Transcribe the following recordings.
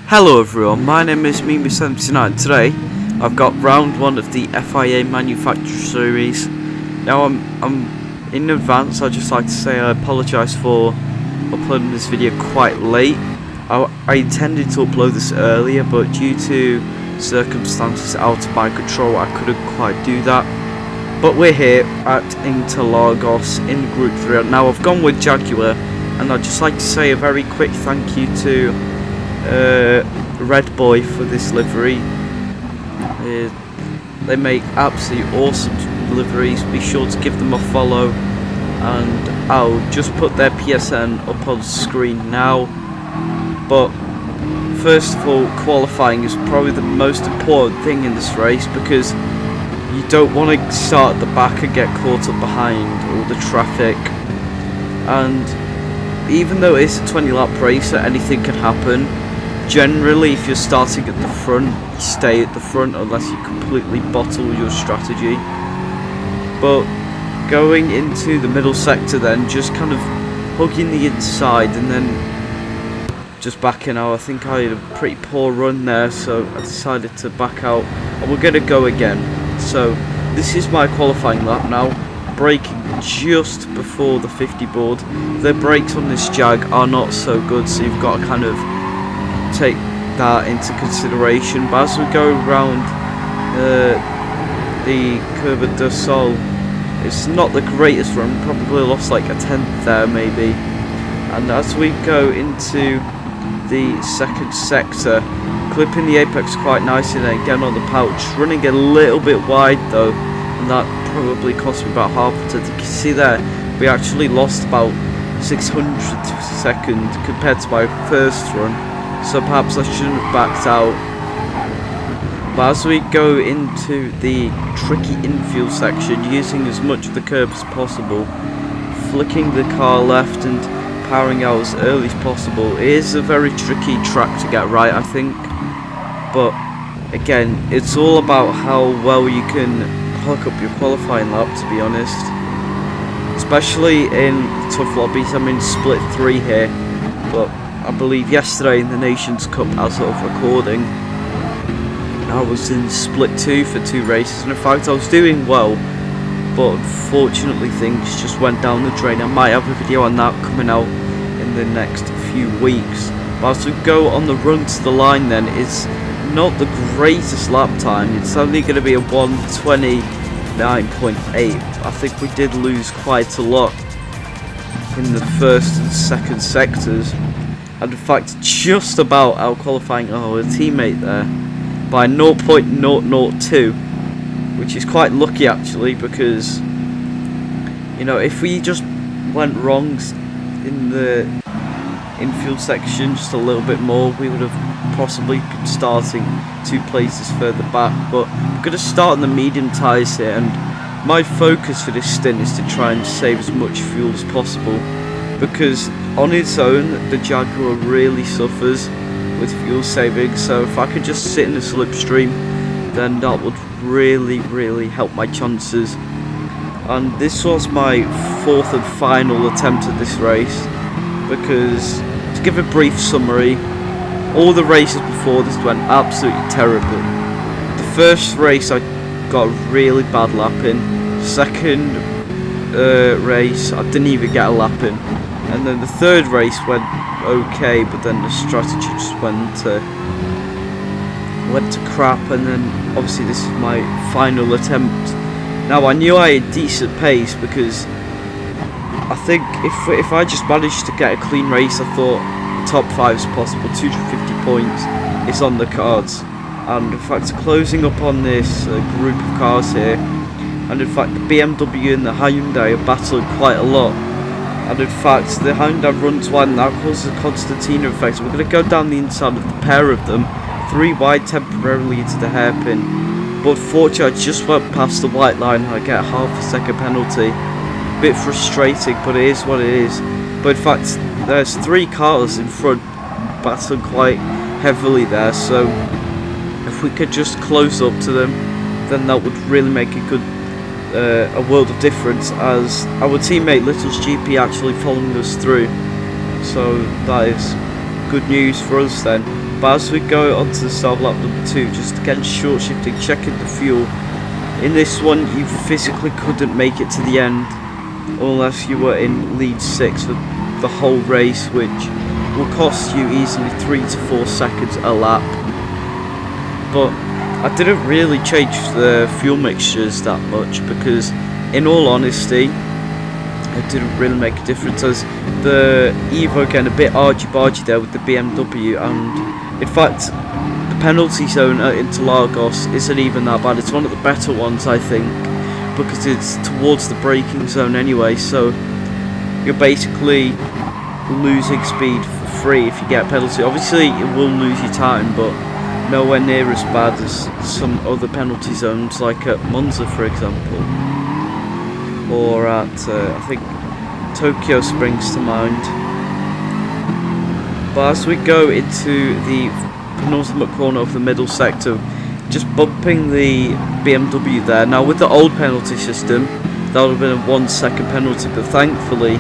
Hello everyone, my name is Mimi79. Today I've got round 1 of the FIA Manufacturer Series. Now I'm in advance. I'd just like to say I apologise for uploading this video quite late. I intended to upload this earlier, but due to circumstances out of my control I couldn't quite do that. But we're here at Interlagos in Group 3. Now I've gone with Jaguar, and I'd just like to say a very quick thank you to Red Boy for this livery. They make absolutely awesome liveries. Be sure to give them a follow, and I'll just put their PSN up on screen now. But first of all, qualifying is probably the most important thing in this race, because you don't want to start at the back and get caught up behind all the traffic. And even though it's a 20 lap race, anything can happen. Generally, if you're starting at the front, you stay at the front unless you completely bottle your strategy. But going into the middle sector, then just kind of hugging the inside and then just backing out. I think I had a pretty poor run there, so I decided to back out, and we're going to go again. So this is my qualifying lap now, braking just before the 50 board. The brakes on this Jag are not so good, so you've got to kind of take that into consideration. But as we go around the Curva do Sol, it's not the greatest run, probably lost like a tenth there maybe. And as we go into the second sector, clipping the apex quite nicely, then getting on the pouch, running a little bit wide though, and that probably cost me about half a tenth. You can see there we actually lost about 600 seconds compared to my first run, so perhaps I shouldn't have backed out. But as we go into the tricky infield section, using as much of the curb as possible, flicking the car left and powering out as early as possible. It is a very tricky track to get right, I think, but again, it's all about how well you can hook up your qualifying lap, to be honest, especially in tough lobbies. I'm in split 3 here, but I believe yesterday in the Nations Cup, as of recording, I was in split 2 for 2 races, and in fact I was doing well, but unfortunately things just went down the drain. I might have a video on that coming out in the next few weeks. But as we go on the run to the line, then it's not the greatest lap time. It's only going to be a 1:29.8. I think we did lose quite a lot in the first and second sectors, and in fact just about out qualifying our teammate there by 0.002, which is quite lucky actually, because you know, if we just went wrong in the infield section just a little bit more, we would have possibly been starting 2 places further back. But we're going to start on the medium tyres here, and my focus for this stint is to try and save as much fuel as possible, because on its own the Jaguar really suffers with fuel saving. So if I could just sit in the slipstream, then that would really help my chances. And this was my 4th and final attempt at this race, because to give a brief summary, all the races before this went absolutely terribly. The first race I got a really bad lap in. Second race I didn't even get a lap in, and then the third race went okay, but then the strategy just went to crap. And then obviously this is my final attempt. Now I knew I had decent pace, because I think if I just managed to get a clean race, I thought the top 5 is possible. 250 points is on the cards. And in fact, closing up on this group of cars here, and in fact the BMW and the Hyundai are battling quite a lot. And in fact the Hyundai runs wide, and that causes a Constantina effect. We're going to go down the inside of the pair of them, 3 wide temporarily into the hairpin. But fortunately I just went past the white line and I get a half a second penalty. A bit frustrating, but it is what it is. But in fact there's 3 cars in front battling quite heavily there, so if we could just close up to them, then that would really make a world of difference, as our teammate Little's GP actually following us through. So that is good news for us then. But as we go on to the start of lap number 2, just again short shifting, checking the fuel. In this one, you physically couldn't make it to the end unless you were in lead 6 for the whole race, which will cost you easily 3 to 4 seconds a lap. But I didn't really change the fuel mixtures that much because, in all honesty, it didn't really make a difference, as the Evo getting a bit argy-bargy there with the BMW, and in fact the penalty zone at Interlagos isn't even that bad. It's one of the better ones, I think, because it's towards the braking zone anyway, so you're basically losing speed for free if you get a penalty. Obviously it will lose you time, but nowhere near as bad as some other penalty zones, like at Monza for example, or at I think Tokyo springs to mind. But as we go into the penultimate corner of the middle sector, just bumping the BMW there. Now with the old penalty system, that would have been a 1 second penalty, but thankfully,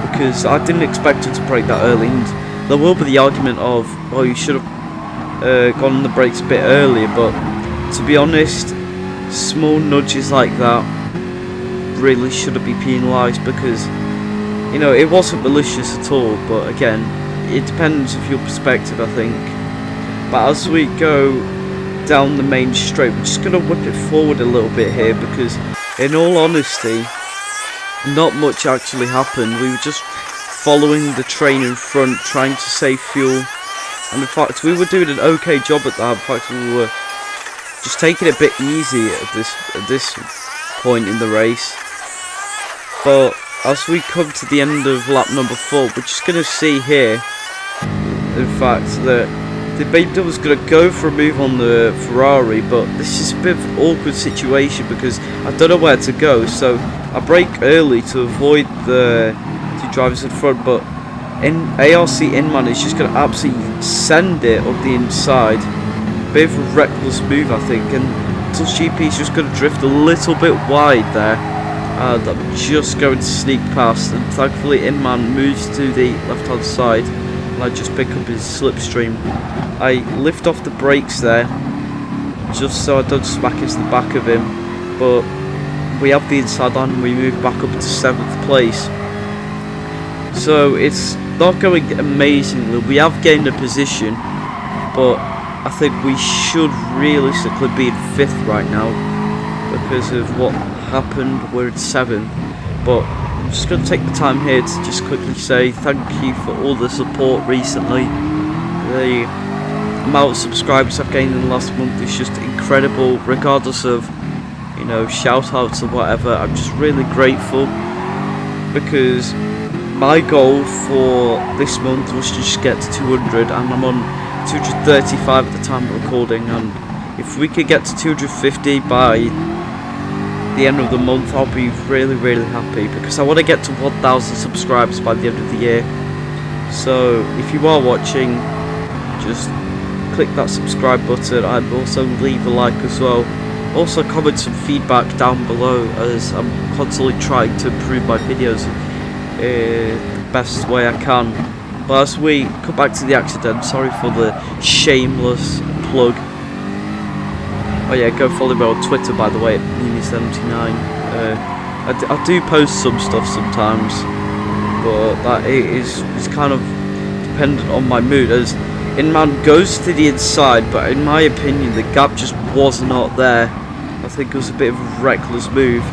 because I didn't expect it to break that early, and there will be the argument of, well, you should have gone on the brakes a bit earlier, but to be honest, small nudges like that really shouldn't be penalised, because, you know, it wasn't malicious at all. But again, it depends of your perspective, I think. But as we go down the main straight, we're just going to whip it forward a little bit here, because in all honesty, not much actually happened. We were just following the train in front, trying to save fuel, and in fact we were doing an okay job at that. In fact, we were just taking it a bit easy at this point in the race. But as we come to the end of lap number 4, we're just going to see here, in fact, that the BMW was going to go for a move on the Ferrari, but this is a bit of an awkward situation because I don't know where to go, so I brake early to avoid the 2 drivers in front, but ARC Inman is just going to absolutely send it up the inside. Bit of a reckless move, I think, and GP is just going to drift a little bit wide there, and I'm just going to sneak past, and thankfully Inman moves to the left hand side, and I just pick up his slipstream. I lift off the brakes there just so I don't smack into the back of him, but we have the inside line and we move back up to 7th place. So it's not going amazingly. We have gained a position, but I think we should realistically be in 5th right now because of what happened. We're at 7th, but I'm just going to take the time here to just quickly say thank you for all the support recently. The amount of subscribers I've gained in the last month is just incredible, regardless of, you know, shout outs or whatever. I'm just really grateful, because my goal for this month was to just get to 200, and I'm on 235 at the time of recording, and if we could get to 250 by the end of the month, I'll be really happy, because I want to get to 1,000 subscribers by the end of the year. So if you are watching, just click that subscribe button and also leave a like as well. Also comment some feedback down below, as I'm constantly trying to improve my videos the best way I can. But as we come back to the accident, sorry for the shameless plug. Oh yeah, go follow me on Twitter, by the way, at Nini79. I do post some stuff sometimes, but that is kind of dependent on my mood, as Inman goes to the inside, but in my opinion the gap just was not there. I think it was a bit of a reckless move,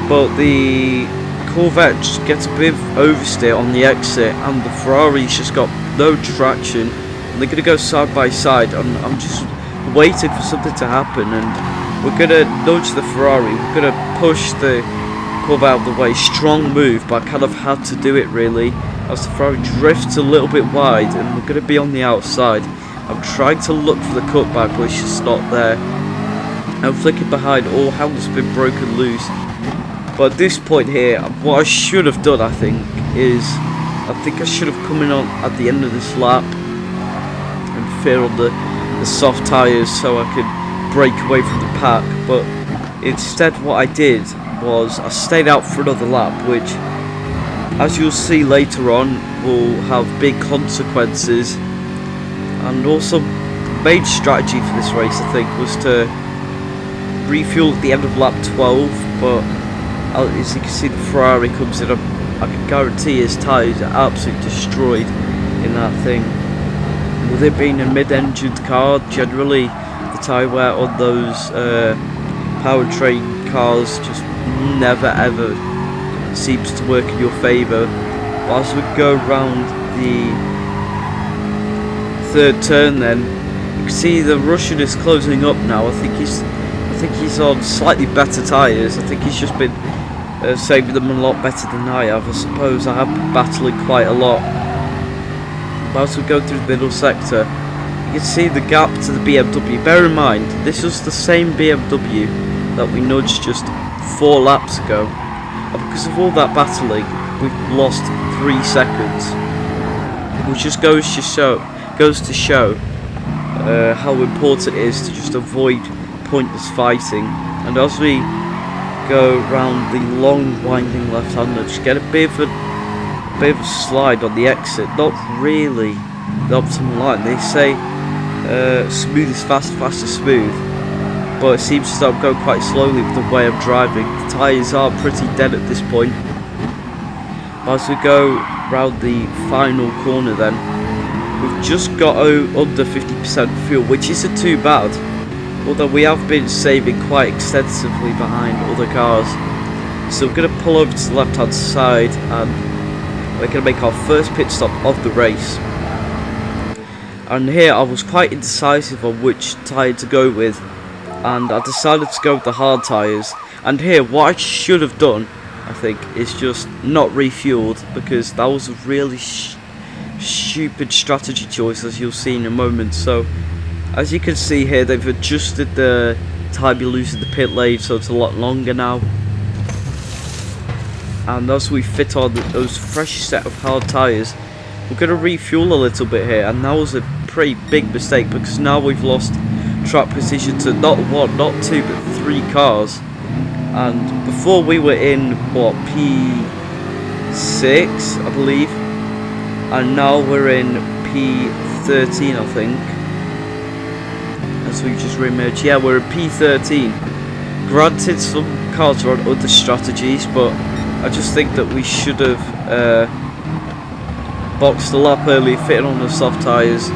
but the Corvette just gets a bit of oversteer on the exit, and the Ferrari's just got no traction, and they're going to go side by side, and I'm just waiting for something to happen, and we're going to nudge the Ferrari, we're going to push the Corvette out of the way. Strong move, but I kind of had to do it really, as the Ferrari drifts a little bit wide and we're going to be on the outside. I'm trying to look for the cutback, but it's just not there. I'm flicking behind, all hell has been broken loose. But at this point here, what I should have done, I think I should have come in on at the end of this lap and fair on the soft tyres so I could break away from the pack. But instead what I did was I stayed out for another lap, which, as you'll see later on, will have big consequences. And also, the main strategy for this race, I think, was to refuel at the end of lap 12, but as you can see, the Ferrari comes in. I can guarantee his tyres are absolutely destroyed in that thing. With it being a mid-engined car, generally the tyre wear on those powertrain cars just never ever seems to work in your favour. As we go round the third turn, then you can see the Russian is closing up now. I think he's on slightly better tyres. I think he's just been saving them a lot better than I have. I suppose I have been battling quite a lot. But as we go through the middle sector, you can see the gap to the BMW. Bear in mind, this was the same BMW that we nudged just 4 laps ago. And because of all that battling, we've lost 3 seconds, which just goes to show how important it is to just avoid pointless fighting. And as we go round the long winding left hand nudge, get a bit of a slide on the exit. Not really the optimal line. They say smooth is fast, fast is smooth, but it seems to go quite slowly with the way I'm driving. The tyres are pretty dead at this point. As we go round the final corner, then we've just got under 50% fuel, which isn't too bad, although we have been saving quite extensively behind other cars. So we're going to pull over to the left hand side and we're going to make our first pit stop of the race. And here I was quite indecisive on which tyre to go with, and I decided to go with the hard tyres. And here what I should have done, I think, is just not refueled, because that was a really stupid strategy choice, as you'll see in a moment. So as you can see here, they've adjusted the time you lose in the pit lane, so it's a lot longer now. And as we fit on those fresh set of hard tyres, we're going to refuel a little bit here. And that was a pretty big mistake, because now we've lost track position to not 1, not 2, but 3 cars. And before we were in, what, P6, I believe, and now we're in P13, I think. As we just re-emerged, yeah, we're in P13. Granted, some cars are on other strategies, but I just think that we should have boxed the lap early, fitted on the soft tyres,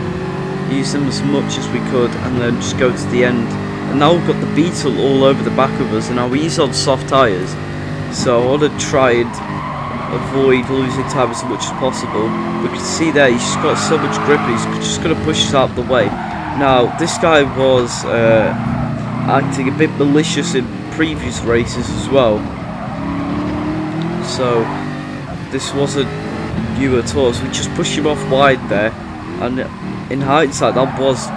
used them as much as we could, and then just go to the end. And now we've got the Beetle all over the back of us, and now he's on soft tyres, so I want to try and avoid losing time as much as possible. We can see there he's just got so much grip, he's just going to push us out of the way. Now this guy was acting a bit malicious in previous races as well, so this wasn't new at all. So we just pushed him off wide there, and in hindsight that was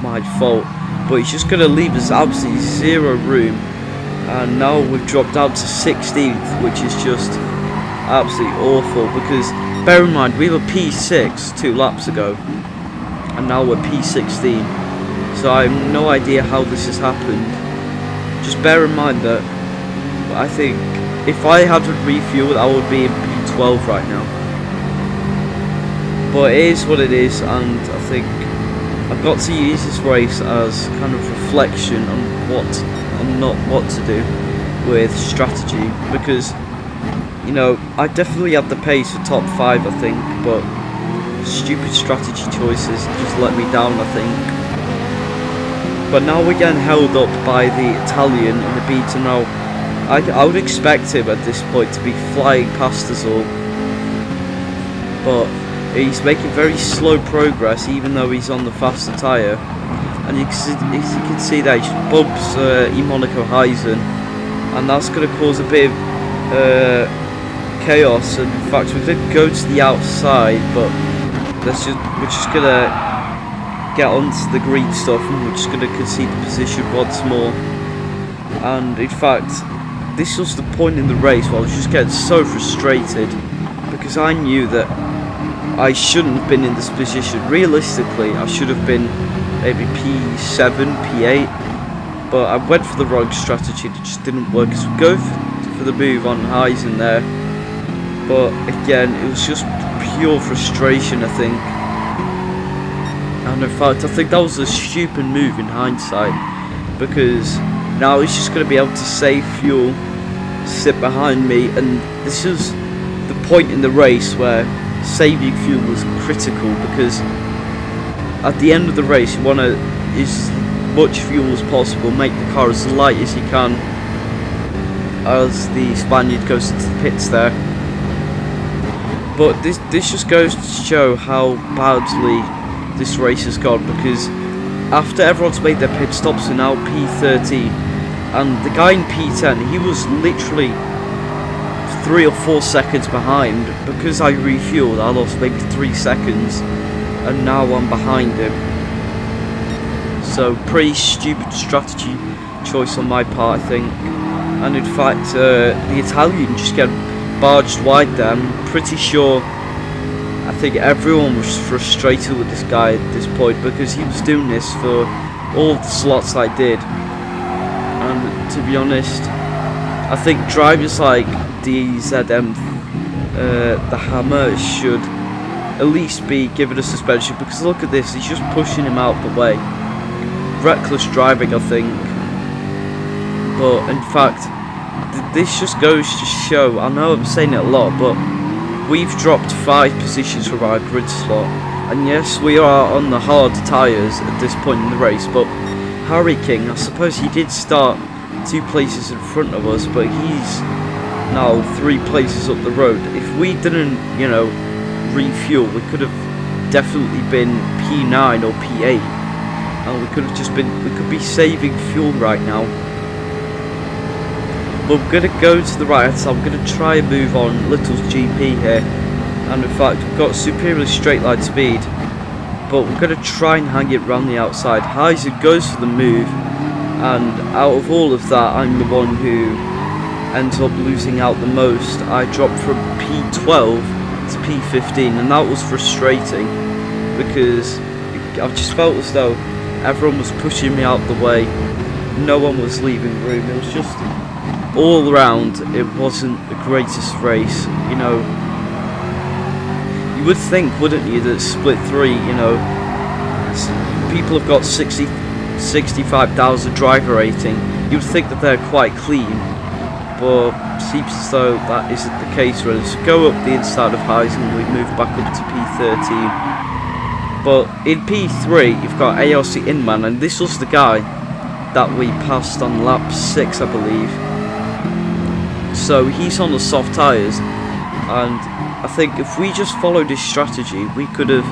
my fault. But he's just going to leave us absolutely zero room, and now we've dropped down to 16th, which is just absolutely awful, because bear in mind we were P6 2 laps ago, and now we're P16, so I have no idea how this has happened. Just bear in mind that I think if I hadn't refueled, I would be in P12 right now. But it is what it is, and I think I've got to use this race as kind of reflection on what and not what to do with strategy, because, you know, I definitely had the pace for top 5, I think, but stupid strategy choices just let me down, I think. But now we're getting held up by the Italian in the Beetle. Now I would expect him at this point to be flying past us all, but he's making very slow progress, even though he's on the faster tyre. And as you can see there, he just bumps Monaco Heisen, and that's going to cause a bit of chaos. And in fact, we did go to the outside, but we're just going to get onto the green stuff, and we're just going to concede the position once more. And in fact, this was the point in the race where I was just getting so frustrated, because I knew that I shouldn't have been in this position. Realistically, I should have been maybe P7, P8, but I went for the wrong strategy. It just didn't work. So we go for the move on Heisen there, but again, it was just pure frustration, I think. And in fact, I think that was a stupid move in hindsight, because now he's just going to be able to save fuel, sit behind me, and this is the point in the race where saving fuel was critical, because at the end of the race you want to use as much fuel as possible, make the car as light as you can as the Spaniard goes into the pits there. But this just goes to show how badly this race has gone, because after everyone's made their pit stops, we're now P13, and the guy in P10, he was literally 3 or 4 seconds behind. Because I refueled, I lost maybe 3 seconds, and now I'm behind him. So pretty stupid strategy choice on my part, I think. And in fact, the Italian just get barged wide there. I'm pretty sure, I think everyone was frustrated with this guy at this point, because he was doing this for all of the slots I did. And to be honest, I think drivers like DZM, the Hammer, should at least be given a suspension, because look at this, he's just pushing him out the way. Reckless driving, I think. But in fact, this just goes to show, I know I'm saying it a lot, but we've dropped 5 positions from our grid slot, and yes, we are on the hard tyres at this point in the race, but Harry King, I suppose he did start 2 places in front of us, but he's now 3 places up the road. If we didn't, you know, refuel, we could have definitely been P9 or P8, and we could be saving fuel right now. But we're going to go to the right, so I'm going to try and move on Little's GP here. And in fact, we've got superior straight line speed, but we're going to try and hang it round the outside. Heisen goes for the move, and out of all of that, I'm the one who ends up losing out the most. I dropped from P12 to P15, and that was frustrating, because I just felt as though everyone was pushing me out the way. No one was leaving room. It was just, all round, it wasn't the greatest race, you know. You would think, wouldn't you, that split 3, you know, people have got 65,000 driver rating. You would think that they're quite clean, but it seems as though that isn't the case really. So go up the inside of Heisen, we move back up to P13. But in P3, you've got ALC Inman, and this was the guy that we passed on lap 6, I believe. So he's on the soft tyres, and I think if we just followed his strategy, we could have,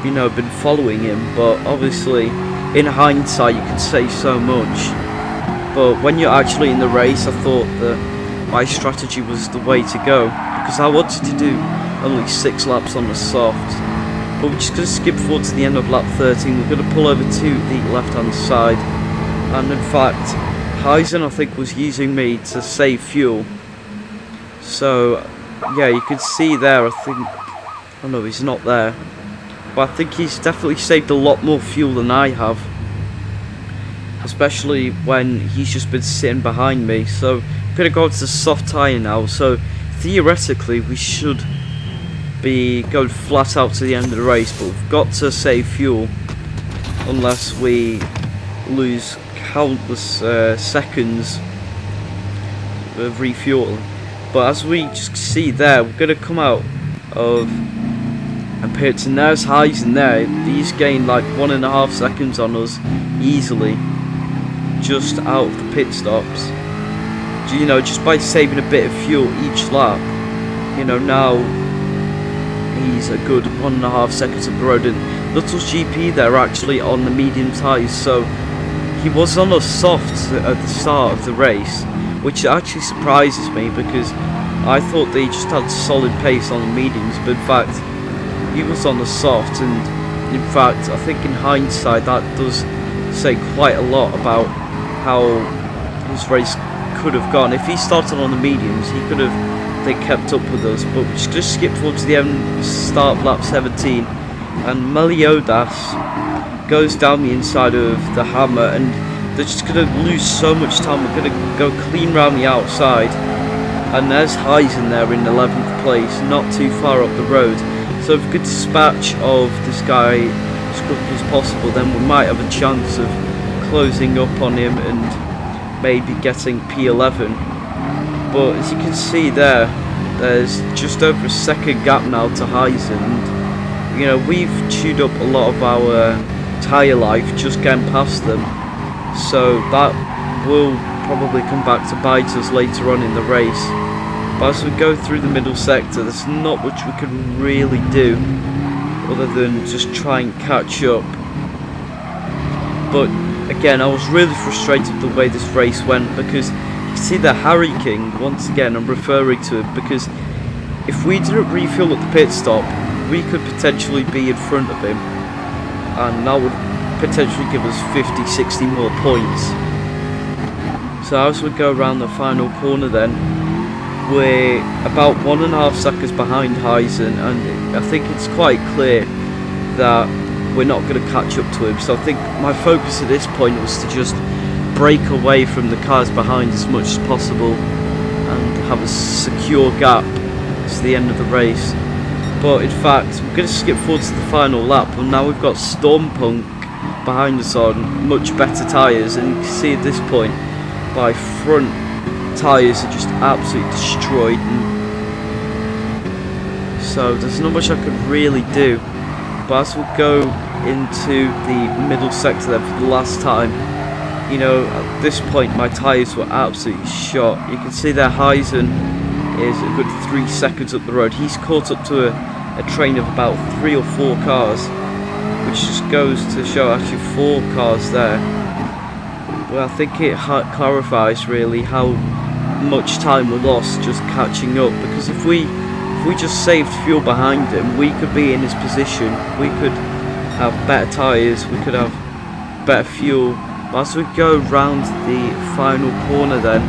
you know, been following him. But obviously, in hindsight, you can say so much. But when you're actually in the race, I thought that my strategy was the way to go, because I wanted to do only 6 laps on the soft. But we're just going to skip forward to the end of lap 13. We're going to pull over to the left-hand side, and in fact, Heisen, I think, was using me to save fuel. So yeah, you can see there, I think, oh no, he's not there, but I think he's definitely saved a lot more fuel than I have, especially when he's just been sitting behind me. So I'm going to go to the soft tyre now, so theoretically we should be going flat out to the end of the race, but we've got to save fuel unless we lose countless seconds of refueling. But as we just see there, we're going to come out of and pits, and there's Heisen there. He's gained like 1.5 seconds on us easily, just out of the pit stops. You know, just by saving a bit of fuel each lap. You know, now he's a good 1.5 seconds up the road, and Little's GP they're actually on the medium tyres, so he was on a soft at the start of the race, which actually surprises me, because I thought they just had solid pace on the mediums, but in fact he was on the soft. And in fact, I think in hindsight that does say quite a lot about how his race could have gone. If he started on the mediums, he could have, I think, kept up with us. But we just skip forward to the end, start lap 17, and Meliodas goes down the inside of the Hammer, and they're just going to lose so much time. We're going to go clean round the outside, and there's Heisen there in 11th place, not too far up the road. So if we could dispatch of this guy as quickly as possible, then we might have a chance of closing up on him and maybe getting P11. But as you can see there's just over a second gap now to Heisen. And, you know, we've chewed up a lot of our tyre life just getting past them, so that will probably come back to bite us later on in the race. But as we go through the middle sector, there's not much we can really do other than just try and catch up. But again, I was really frustrated the way this race went, because you see the Harry King, once again I'm referring to him, because if we didn't refuel at the pit stop, we could potentially be in front of him, and that would potentially give us 50-60 more points. So as we go around the final corner then, we're about 1.5 seconds behind Heisen, and I think it's quite clear that we're not going to catch up to him. So I think my focus at this point was to just break away from the cars behind as much as possible and have a secure gap to the end of the race. But in fact, we're going to skip forward to the final lap, and now we've got Stormpunk behind us on much better tyres, and you can see at this point my front tyres are just absolutely destroyed, and so there's not much I could really do. But as we go into the middle sector there for the last time, you know, at this point my tyres were absolutely shot. You can see there Heisen is a good 3 seconds up the road. He's caught up to a train of about 3 or 4 cars, which just goes to show actually 4 cars there. Well, I think it clarifies really how much time we lost just catching up, because if we just saved fuel behind him, we could be in his position, we could have better tyres, we could have better fuel. But as we go round the final corner then,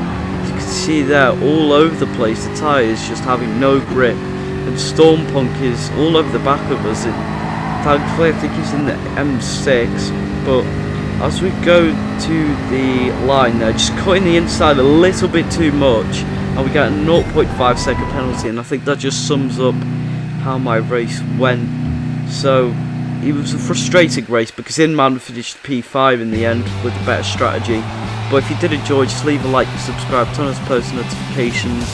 as you can see there, all over the place, the tyres just having no grip, and Stormpunk is all over the back of us. Thankfully I think he's in the M6, but as we go to the line there, just cutting the inside a little bit too much, and we get a 0.5 second penalty, and I think that just sums up how my race went. So it was a frustrating race, because Inman finished P5 in the end with a better strategy. But if you did enjoy, just leave a like and subscribe, turn on post notifications,